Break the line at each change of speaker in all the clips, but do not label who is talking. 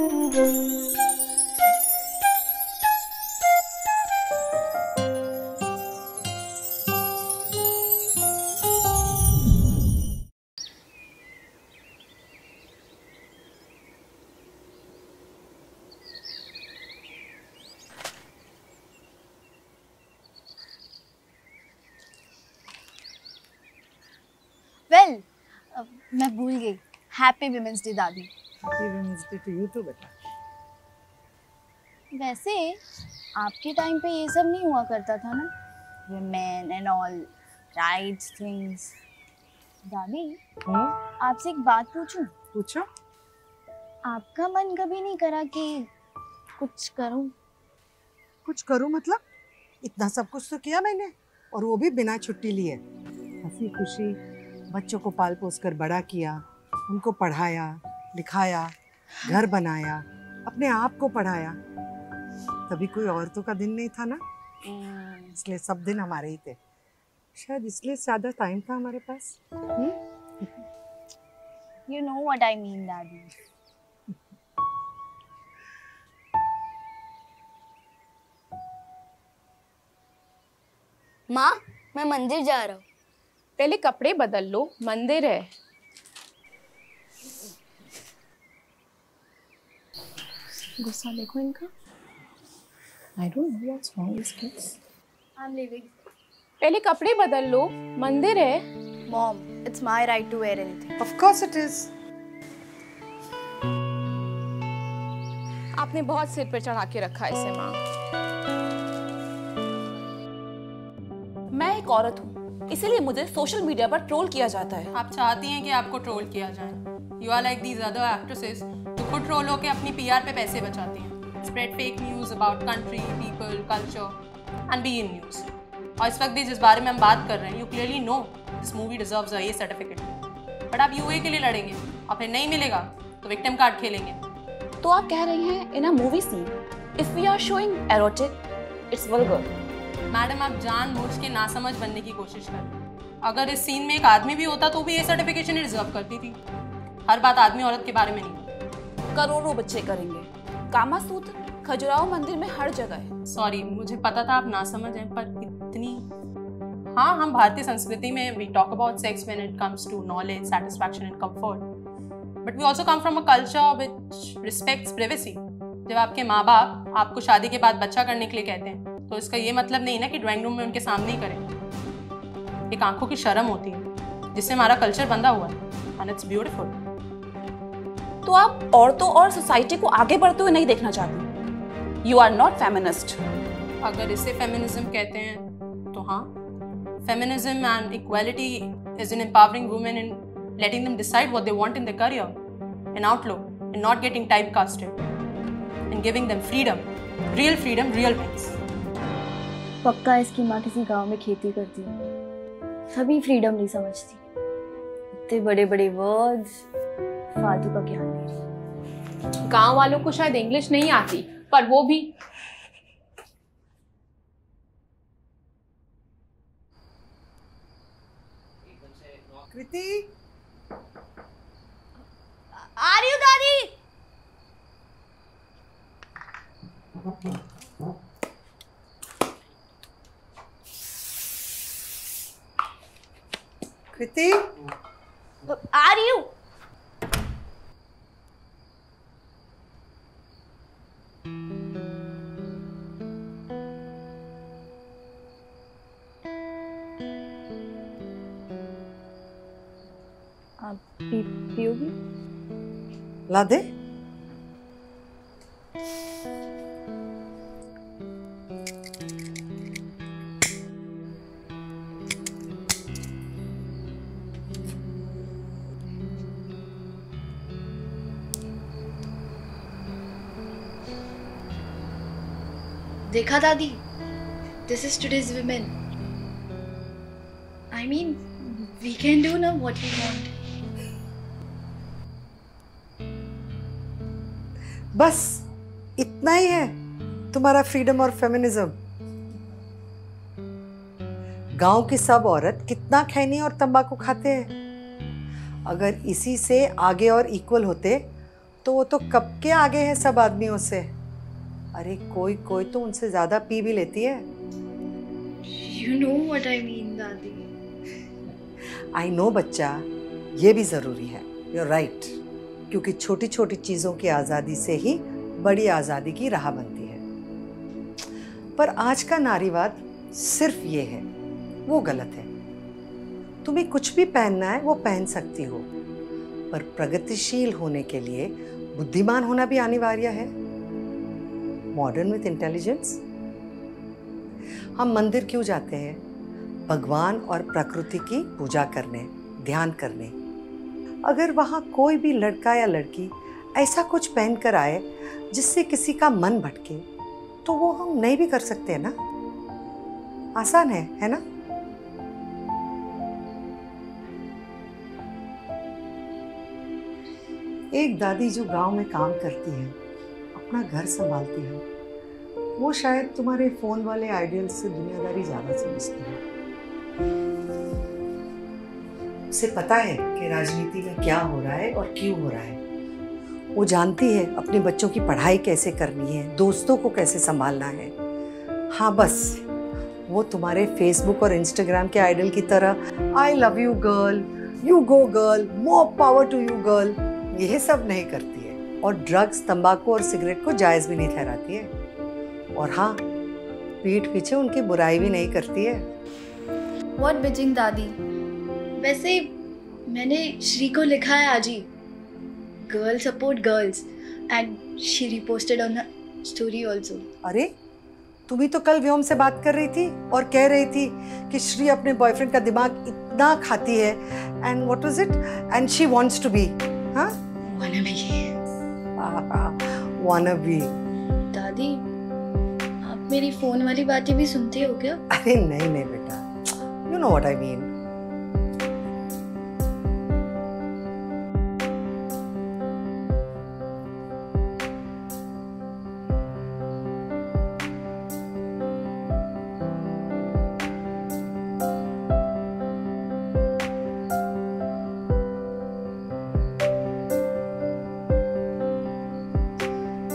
Well, मैं भूल गई। हैप्पी विमेंस डे दादी।
Happy women's day to you too बेटा।
वैसे आपके टाइम पे ये सब नहीं हुआ करता था ना, women and all rights things. दादी, आपसे एक बात पूछूं?
पूछो।
आपका मन कभी नहीं करा कि कुछ करूं?
कुछ करूं मतलब? इतना सब कुछ तो किया मैंने, और वो भी बिना छुट्टी लिए। हंसी खुशी बच्चों को पाल पोस कर बड़ा किया, उनको पढ़ाया लिखाया, घर बनाया, अपने आप को पढ़ाया। तभी कोई औरतों का दिन नहीं था ना, इसलिए सब दिन हमारे ही थे। शायद इसलिए ज्यादा टाइम था हमारे पास।
You know what I mean, Daddy.
माँ, मैं मंदिर जा रहा हूँ।
पहले कपड़े बदल लो, मंदिर है। गुस्सा देखो इनका। I don't know what's wrong with these kids.
I'm leaving.
पहले कपड़े बदल लो, मंदिर है।
Mom, it's my right to wear anything.
Of course it is.
आपने बहुत सिर पे चढ़ा के रखा है इसे माँ।
मैं एक औरत हूँ, इसीलिए मुझे सोशल मीडिया पर ट्रोल किया जाता है।
आप चाहती हैं कि आपको ट्रोल किया जाए। You are like these other actresses जो खुद ट्रोल होकर अपनी पीआर पे पैसे बचाती हैं। Spread fake news about country, people, culture and be in news. और इस वक्त भी जिस बारे में हम बात कर रहे हैं, you clearly know this movie deserves a A certificate. But आप यूए के लिए लड़ेंगे और फिर नहीं मिलेगा तो विक्टिम कार्ड खेलेंगे।
तो आप कह रही हैं in a movie scene if we are showing erotic it's vulgar.
Madam, आप जानबूझ के नासमझ बनने की कोशिश कर रहे हैं। अगर इस सीन में एक आदमी भी होता तो भी ये सर्टिफिकेशन डिजर्व करती थी। हर बात आदमी औरत के बारे में नहीं।
करोड़ों बच्चे करेंगे। कामासूत्र खजुराहो मंदिर में हर जगह है।
सॉरी, मुझे पता था आप नासमझ हैं, पर इतनी। हाँ, हम भारतीय संस्कृति में we talk about sex when it comes to knowledge, satisfaction and comfort, but we also come from a culture which respects privacy. जब आपके माँ बाप आपको शादी के बाद बच्चा करने के लिए कहते हैं तो इसका ये मतलब नहीं ना कि ड्राइंग रूम में उनके सामने ही करें। एक आंखों की शर्म होती है जिससे हमारा कल्चर बंधा हुआ है, एंड इट्स ब्यूटीफुल।
तो आप औरतों और सोसाइटी को आगे बढ़ते हुए नहीं देखना चाहती। You are not feminist.
अगर इसे फेमिनिज्म कहते हैं तो हाँ, feminism and equality is in empowering women in letting them decide what they want in their career, an outlook, and not getting typecasted, and giving them freedom, real peace.
पक्का इसकी माँ किसी गांव में खेती करती है, तभी फ्रीडम नहीं समझती। इतने बड़े बड़े वर्ड्स, फालतू का ज्ञान दे रही।
गांव वालों को शायद इंग्लिश नहीं आती, पर वो भी
कृति,
आ रही हूँ दादी।
कृति,
आ रही हूँ। आप पियोगी?
ला दे।
देखा दादी, this is today's women. I mean, we can do now what we want.
बस इतना ही है तुम्हारा फ्रीडम और फेमिनिज्म। गांव की सब औरत कितना खैनी और तंबाकू खाते हैं। अगर इसी से आगे और इक्वल होते तो वो तो कब के आगे है सब आदमियों से। अरे कोई कोई तो उनसे ज्यादा पी भी लेती है।
You know what I mean, दादी।
आई नो बच्चा, ये भी जरूरी है। You're right, क्योंकि छोटी छोटी चीजों की आजादी से ही बड़ी आजादी की राह बनती है। पर आज का नारीवाद सिर्फ ये है, वो गलत है। तुम्हें कुछ भी पहनना है वो पहन सकती हो, पर प्रगतिशील होने के लिए बुद्धिमान होना भी अनिवार्य है। Modern with intelligence. हम मंदिर क्यों जाते हैं? भगवान और प्रकृति की पूजा करने, ध्यान करने। अगर वहाँ कोई भी लड़का या लड़की ऐसा कुछ पहन कर आए जिससे किसी का मन भटके, तो वो हम नहीं भी कर सकते हैं ना। आसान है ना? एक दादी जो गांव में काम करती है, अपना घर संभालती है, वो शायद तुम्हारे फोन वाले आइडियल से दुनियादारी ज्यादा समझती है। उसे पता है कि राजनीति में क्या हो रहा है और क्यों हो रहा है। वो जानती है अपने बच्चों की पढ़ाई कैसे करनी है, दोस्तों को कैसे संभालना है। हाँ, बस वो तुम्हारे फेसबुक और इंस्टाग्राम के आइडल की तरह I love you girl, you go girl, more power to you girl, यह सब नहीं करती है। और ड्रग्स, तंबाकू और सिगरेट को जायज भी नहीं ठहराती है। और हाँ, पीठ पीछे उनकी बुराई भी नहीं करती है।
What bitching, दादी। वैसे मैंने श्री को लिखा है आज ही, girl support girls, and she reposted on the story also.
अरे तुम ही तो कल व्योम से बात कर रही थी और कह रही थी कि श्री अपने बॉयफ्रेंड का दिमाग इतना खाती है, and what was it, and she wants to be, हाँ, wanna be।
दादी, आप मेरी फोन वाली बातें भी सुनते हो क्या?
अरे नहीं बेटा, you know what I mean।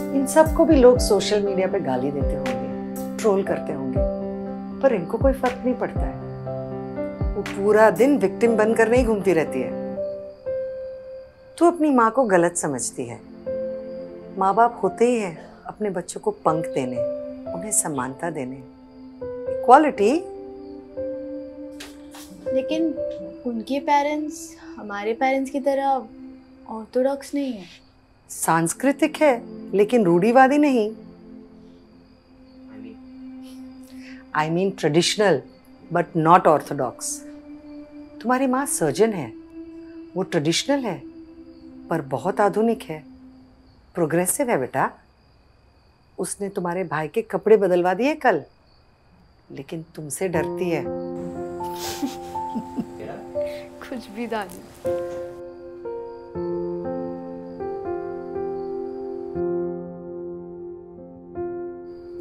इन सबको भी लोग सोशल मीडिया पे गाली देते होंगे, ट्रोल करते होंगे, पर इनको कोई फर्क नहीं पड़ता है। वो पूरा दिन विक्टिम बनकर नहीं घूमती रहती है। तू अपनी माँ को गलत समझती है। माँ बाप होते ही हैं अपने बच्चों को पंख देने, उन्हें समानता देने, इक्वालिटी।
लेकिन उनके पेरेंट्स हमारे पेरेंट्स की तरह ऑर्थोडॉक्स नहीं है।
सांस्कृतिक है लेकिन रूढ़िवादी नहीं। I mean traditional but not Orthodox. तुम्हारी माँ सर्जन है, वो ट्रेडिशनल है पर बहुत आधुनिक है, प्रोग्रेसिव है बेटा। उसने तुम्हारे भाई के कपड़े बदलवा दिए कल, लेकिन तुमसे डरती है।
कुछ भी दादी।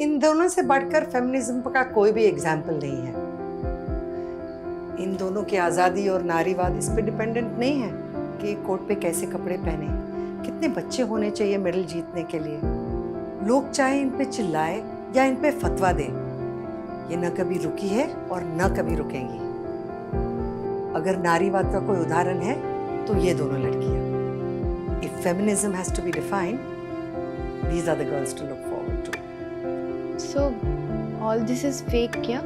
इन दोनों से बढ़कर फेमिनिज्म का कोई भी एग्जाम्पल नहीं है। इन दोनों की आज़ादी और नारीवाद इस पे डिपेंडेंट नहीं है कि कोर्ट पे कैसे कपड़े पहने, कितने बच्चे होने चाहिए मेडल जीतने के लिए। लोग चाहे इन पे चिल्लाए या इन पे फतवा दे, ये न कभी रुकी है और न कभी रुकेंगी। अगर नारीवाद का कोई उदाहरण है तो ये दोनों लड़कियां। If feminism has to be defined, these are the girls to look forward to.
So, all this is fake क्या?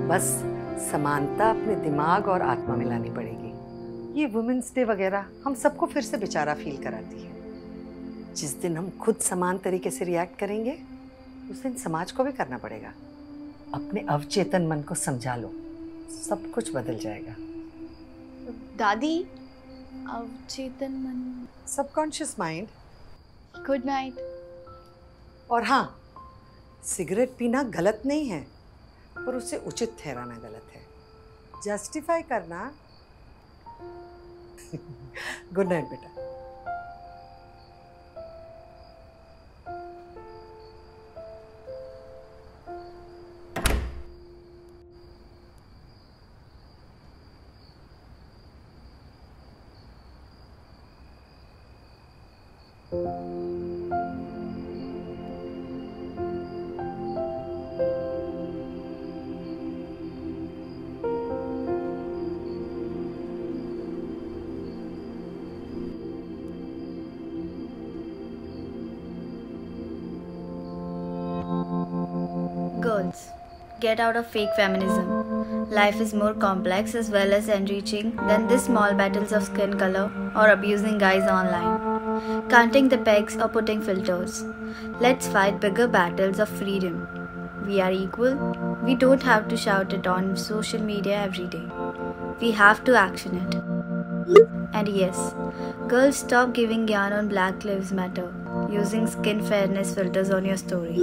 बस समानता अपने दिमाग और आत्मा में लानी पड़ेगी। ये वुमेन्स डे वगैरह हम सबको फिर से बेचारा फील कराती है। जिस दिन हम खुद समान तरीके से रिएक्ट करेंगे, उस दिन समाज को भी करना पड़ेगा। अपने अवचेतन मन को समझा लो, सब कुछ बदल जाएगा।
दादी, अवचेतन मन,
सबकॉन्शियस माइंड।
Good night.
और हाँ, सिगरेट पीना गलत नहीं है, पर उसे उचित ठहराना गलत है। जस्टिफाई करना। गुड नाइट बेटा।
Girls, get out of fake feminism. Life is more complex as well as enriching than these small battles of skin color or abusing guys online, counting the pegs or putting filters. Let's fight bigger battles of freedom. We are equal. We don't have to shout it on social media every day. We have to action it. And yes, girls, stop giving yarn on Black Lives Matter, using skin fairness filters on your story.